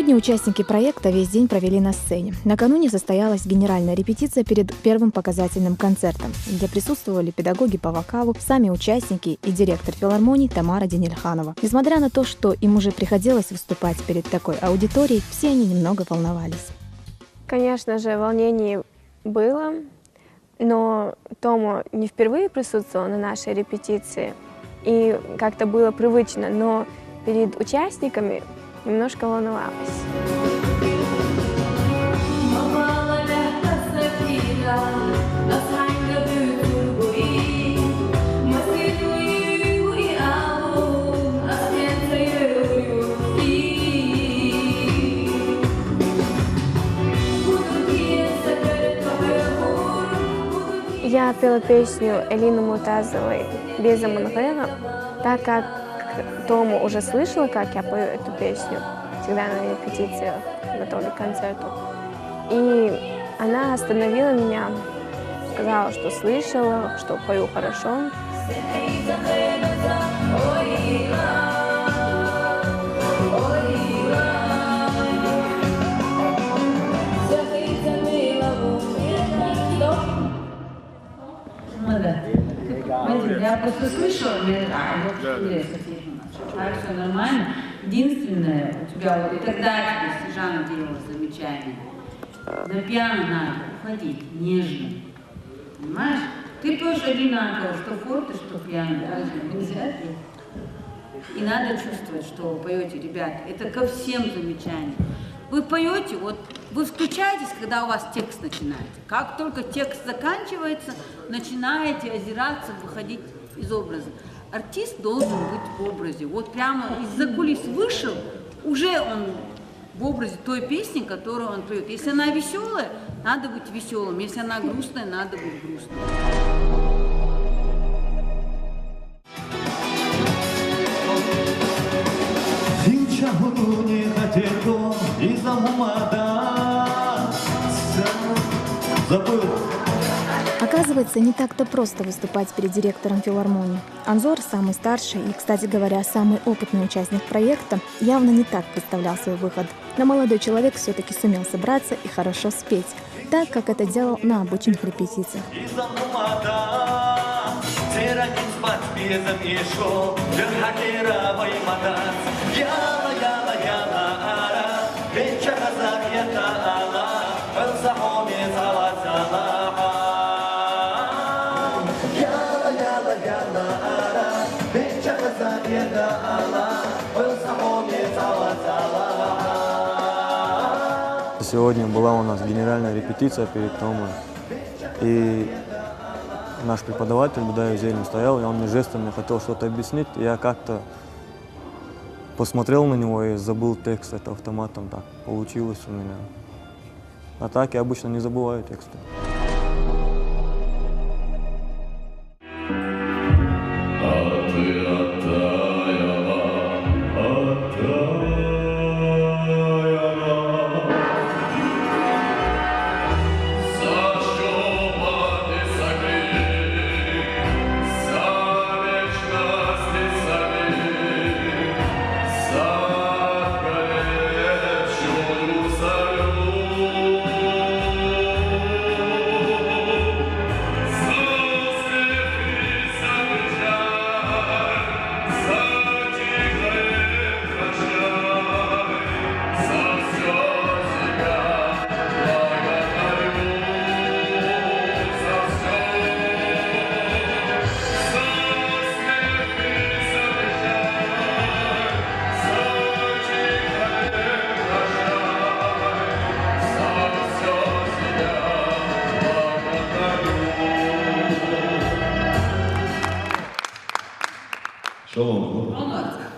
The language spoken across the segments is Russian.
Сегодня участники проекта весь день провели на сцене. Накануне состоялась генеральная репетиция перед первым показательным концертом, где присутствовали педагоги по вокалу, сами участники и директор филармонии Тамара Денельханова. Несмотря на то, что им уже приходилось выступать перед такой аудиторией, все они немного волновались. Конечно же, волнение было, но Тома не впервые присутствовал на нашей репетиции, и как-то было привычно, но перед участниками немножко волновалась. Я пела песню Элины Мутазовой «Беза Мангела», так как Тома уже слышала, как я пою эту песню, всегда на репетициях, готовлю к концерту. И она остановила меня, сказала, что слышала, что пою хорошо. Я просто слышала, все нормально. Единственное, у тебя вот и тогда тебе Снежана делала замечание. На пиано надо уходить нежно. Понимаешь? Ты пьешь одинаково, что форте, что пиано. И надо чувствовать, что вы поете, ребят. Это ко всем замечаниям. Вы поете, вот вы включаетесь, когда у вас текст начинается. Как только текст заканчивается, начинаете озираться, выходить из образа. Артист должен быть в образе. Вот прямо из-за кулис вышел, уже он в образе той песни, которую он поет. Если она веселая, надо быть веселым. Если она грустная, надо быть грустным. Оказывается, не так-то просто выступать перед директором филармонии. Анзор, самый старший и, кстати говоря, самый опытный участник проекта, явно не так представлял свой выход. Но молодой человек все-таки сумел собраться и хорошо спеть, так, как это делал на обычных репетициях. Сегодня была у нас генеральная репетиция перед Томой, и наш преподаватель Будаев Зелень стоял, и он мне жестами хотел что-то объяснить, и я как-то посмотрел на него и забыл текст, это автоматом так получилось у меня. А так я обычно не забываю тексты.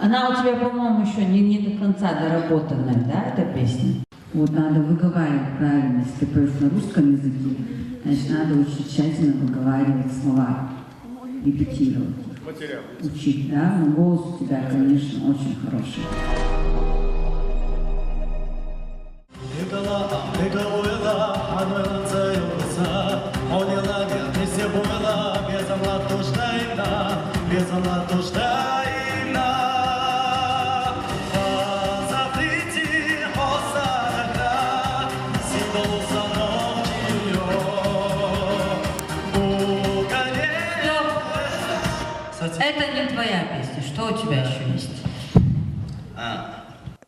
Она у тебя, по-моему, еще не до конца доработанная, да, эта песня? Вот надо выговаривать правильно. Если ты поешь на русском языке, значит, надо очень тщательно выговаривать слова, репетировать, учить, да? Но голос у тебя, конечно, очень хороший. Это не твоя песня. Что у тебя еще есть?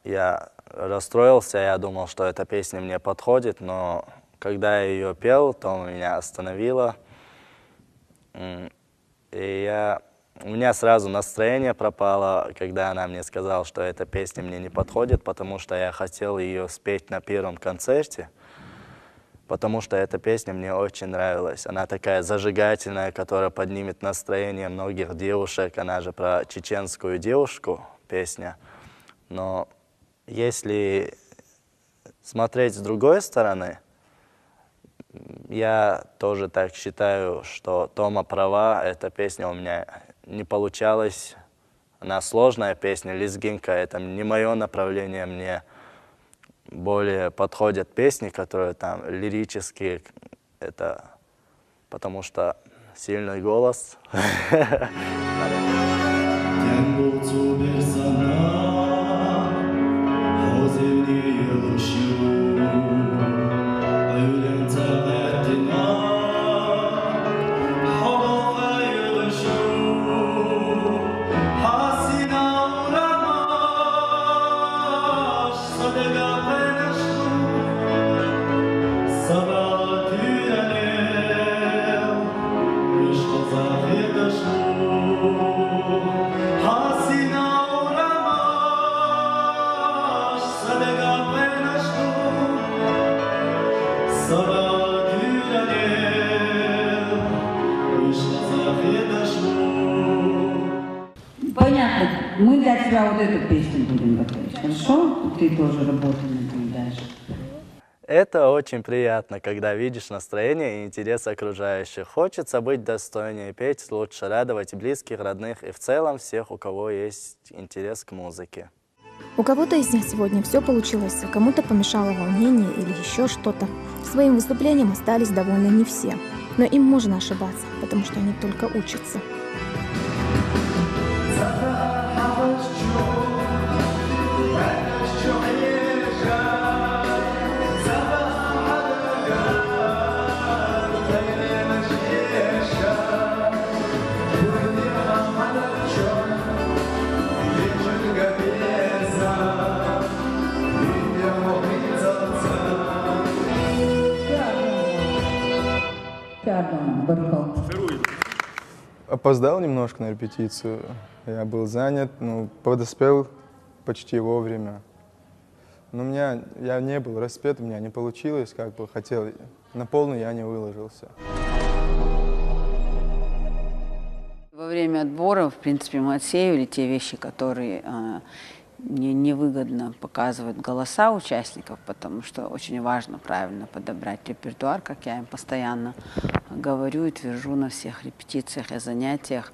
Я расстроился, я думал, что эта песня мне подходит, но когда я ее пел, то меня остановило. И у меня сразу настроение пропало, когда она мне сказала, что эта песня мне не подходит, потому что я хотел ее спеть на первом концерте, потому что эта песня мне очень нравилась. Она такая зажигательная, которая поднимет настроение многих девушек. Она же про чеченскую девушку песня. Но если смотреть с другой стороны, я тоже так считаю, что Тома права, эта песня у меня не получалась. Она сложная песня, лезгинка, это не мое направление, мне более подходят песни, которые там лирические, это потому что сильный голос. Понятно. Мы для тебя вот эту песню будем готовить. Хорошо? Ты тоже работу наблюдаешь. Это очень приятно, когда видишь настроение и интерес окружающих. Хочется быть достойнее, петь лучше, радовать близких, родных и в целом всех, у кого есть интерес к музыке. У кого-то из них сегодня все получилось, а кому-то помешало волнение или еще что-то. Своим выступлением остались довольны не все. Но им можно ошибаться, потому что они только учатся. Опоздал немножко на репетицию. Я был занят, но подоспел почти вовремя. Но я не был распет, у меня не получилось, как бы хотел. На полный я не выложился. Во время отбора, в принципе, мы отсеивали те вещи, которые мне невыгодно показывают голоса участников, потому что очень важно правильно подобрать репертуар, как я им постоянно говорю и твержу на всех репетициях и занятиях.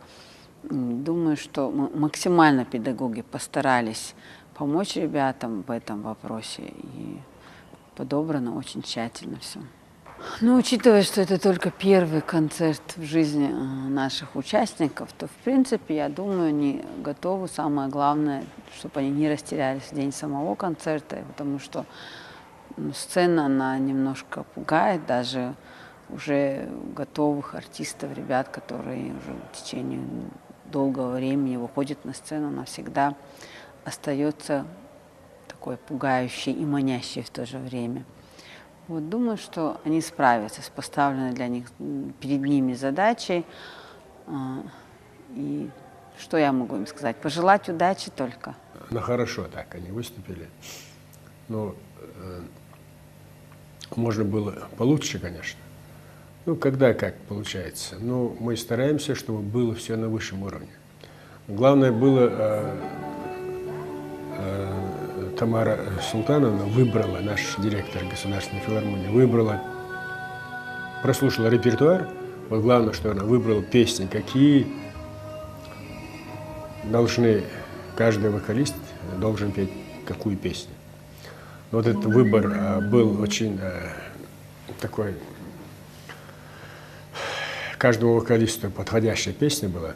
Думаю, что максимально педагоги постарались помочь ребятам в этом вопросе, и подобрано очень тщательно все. Но учитывая, что это только первый концерт в жизни наших участников, то, в принципе, я думаю, они готовы. Самое главное, чтобы они не растерялись в день самого концерта, потому что сцена, она немножко пугает даже уже готовых артистов, ребят, которые уже в течение долгого времени выходят на сцену, она всегда остается такой пугающей и манящей в то же время. Вот, думаю, что они справятся с поставленной для них перед ними задачей. И что я могу им сказать? Пожелать удачи только. Ну, хорошо так они выступили. Но можно было получше, конечно. Ну, когда как получается. Но мы стараемся, чтобы было все на высшем уровне. Главное было, Тамара Султановна выбрала, наш директор Государственной филармонии, прослушала репертуар. Вот главное, что она выбрала песни, какие каждый вокалист должен петь какую песню. Вот этот выбор был очень такой, каждому вокалисту подходящая песня была.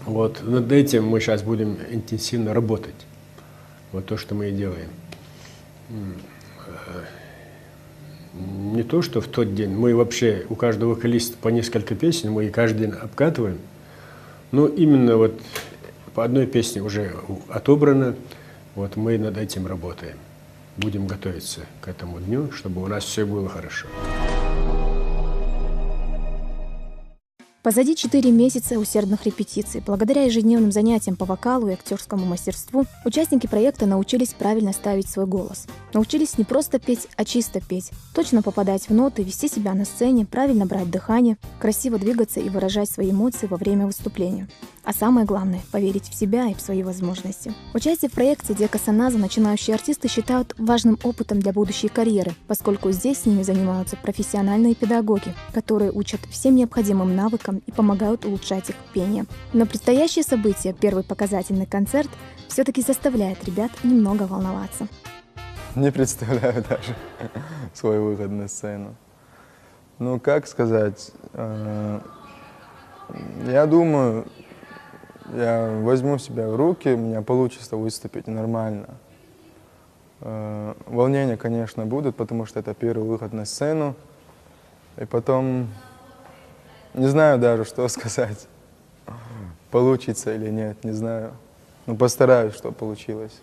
Вот над этим мы сейчас будем интенсивно работать. Вот то, что мы и делаем. не то, что в тот день. Мы вообще, у каждого вокалиста по несколько песен, мы каждый день обкатываем. Но именно вот по одной песне уже отобрано, вот мы над этим работаем. Будем готовиться к этому дню, чтобы у нас все было хорошо. Позади 4 месяца усердных репетиций. Благодаря ежедневным занятиям по вокалу и актерскому мастерству участники проекта научились правильно ставить свой голос. Научились не просто петь, а чисто петь. Точно попадать в ноты, вести себя на сцене, правильно брать дыхание, красиво двигаться и выражать свои эмоции во время выступления. А самое главное – поверить в себя и в свои возможности. Участие в проекте Дека Саназа начинающие артисты считают важным опытом для будущей карьеры, поскольку здесь с ними занимаются профессиональные педагоги, которые учат всем необходимым навыкам и помогают улучшать их пение. Но предстоящее событие, первый показательный концерт, все-таки заставляет ребят немного волноваться. Не представляю даже свой выход на сцену. Ну, как сказать, я думаю, я возьму себя в руки, у меня получится выступить нормально. Волнения, конечно, будут, потому что это первый выход на сцену. И потом, не знаю даже, что сказать, получится или нет, не знаю. Но постараюсь, чтобы получилось.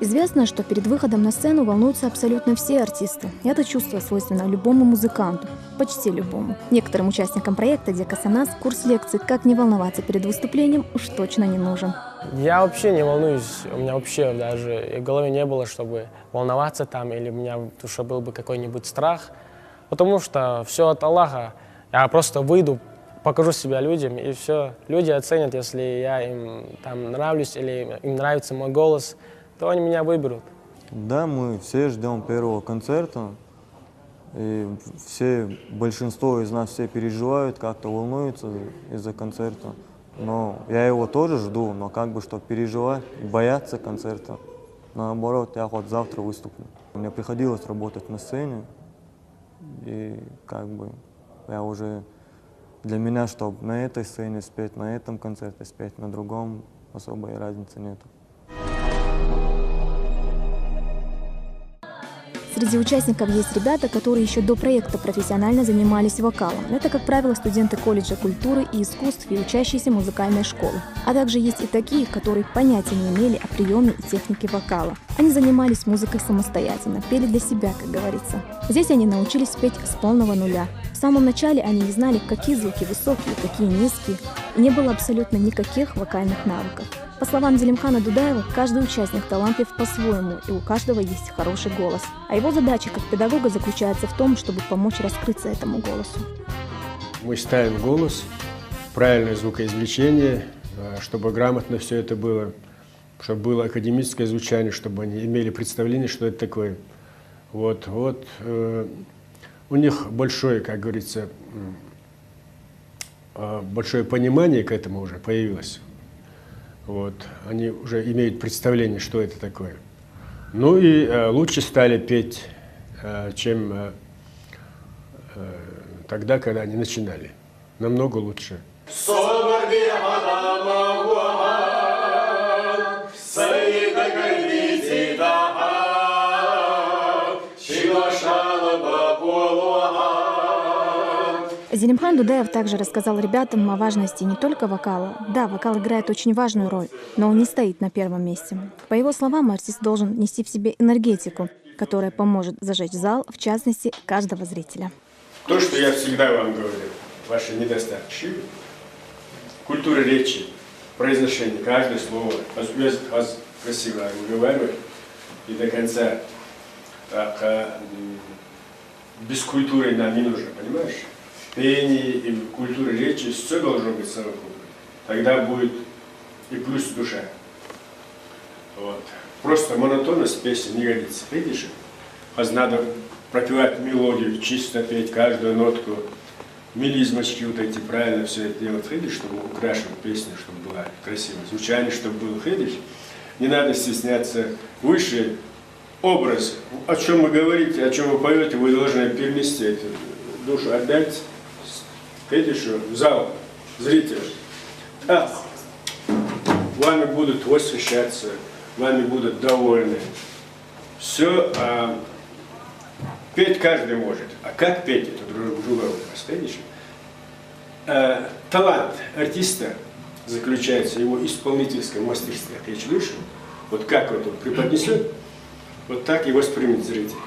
Известно, что перед выходом на сцену волнуются абсолютно все артисты. Это чувство свойственно любому музыканту, почти любому. Некоторым участникам проекта Дека Саназ курс лекций «Как не волноваться перед выступлением» уж точно не нужен. Я вообще не волнуюсь, у меня вообще даже в голове не было, чтобы волноваться там, или у меня в душе был бы какой-нибудь страх, потому что все от Аллаха. Я просто выйду, покажу себя людям, и все. Люди оценят, если я им там нравлюсь, или им нравится мой голос, то они меня выберут. Да, мы все ждем первого концерта. И большинство из нас все переживают, как-то волнуются из-за концерта. Но я его тоже жду, но как бы, чтобы переживать, бояться концерта. Наоборот, я хоть завтра выступлю. Мне приходилось работать на сцене. И как бы я уже для меня, чтобы на этой сцене спеть, на этом концерте спеть, на другом особой разницы нету. Среди участников есть ребята, которые еще до проекта профессионально занимались вокалом. Это, как правило, студенты колледжа культуры и искусств и учащиеся музыкальной школы. А также есть и такие, которые понятия не имели о приеме и технике вокала. Они занимались музыкой самостоятельно, пели для себя, как говорится. Здесь они научились петь с полного нуля. В самом начале они не знали, какие звуки высокие, какие низкие, и не было абсолютно никаких вокальных навыков. По словам Зелимхана Дудаева, каждый участник талантлив по-своему, и у каждого есть хороший голос. А его задача как педагога заключается в том, чтобы помочь раскрыться этому голосу. Мы ставим голос, правильное звукоизвлечение, чтобы грамотно все это было, чтобы было академическое звучание, чтобы они имели представление, что это такое. У них большое, как говорится, большое понимание к этому уже появилось. Они уже имеют представление, что это такое. Ну и лучше стали петь, чем тогда, когда они начинали. Намного лучше. Зелимхан Дудаев также рассказал ребятам о важности не только вокала. Да, вокал играет очень важную роль, но он не стоит на первом месте. По его словам, артист должен нести в себе энергетику, которая поможет зажечь зал, в частности, каждого зрителя. То, что я всегда вам говорю, ваши недостатки, культура речи, произношение, каждое слово, красиво выговаривать и до конца. Без культуры нам не нужно, понимаешь? Пение и культура речи, все должно быть совокупно. Тогда будет и плюс душа. Просто монотонность песни не годится. Видишь? Надо пропевать мелодию, чисто петь каждую нотку, мелизмочки эти, правильно все это делать. Видишь, чтобы украшивать песню, чтобы была красивая, звучание, чтобы было. Видишь? Не надо стесняться. Выше образ. О чем вы говорите, о чем вы поете, вы должны перенести эту душу, отдать. Видишь, в зал, зритель. Вами будут восхищаться, вами будут довольны. Все Петь каждый может, а как петь, это другой вопрос, видишь? Талант артиста заключается в его исполнительском мастерстве, как я слышу, вот как вот он преподнесет, вот так и воспримет зритель.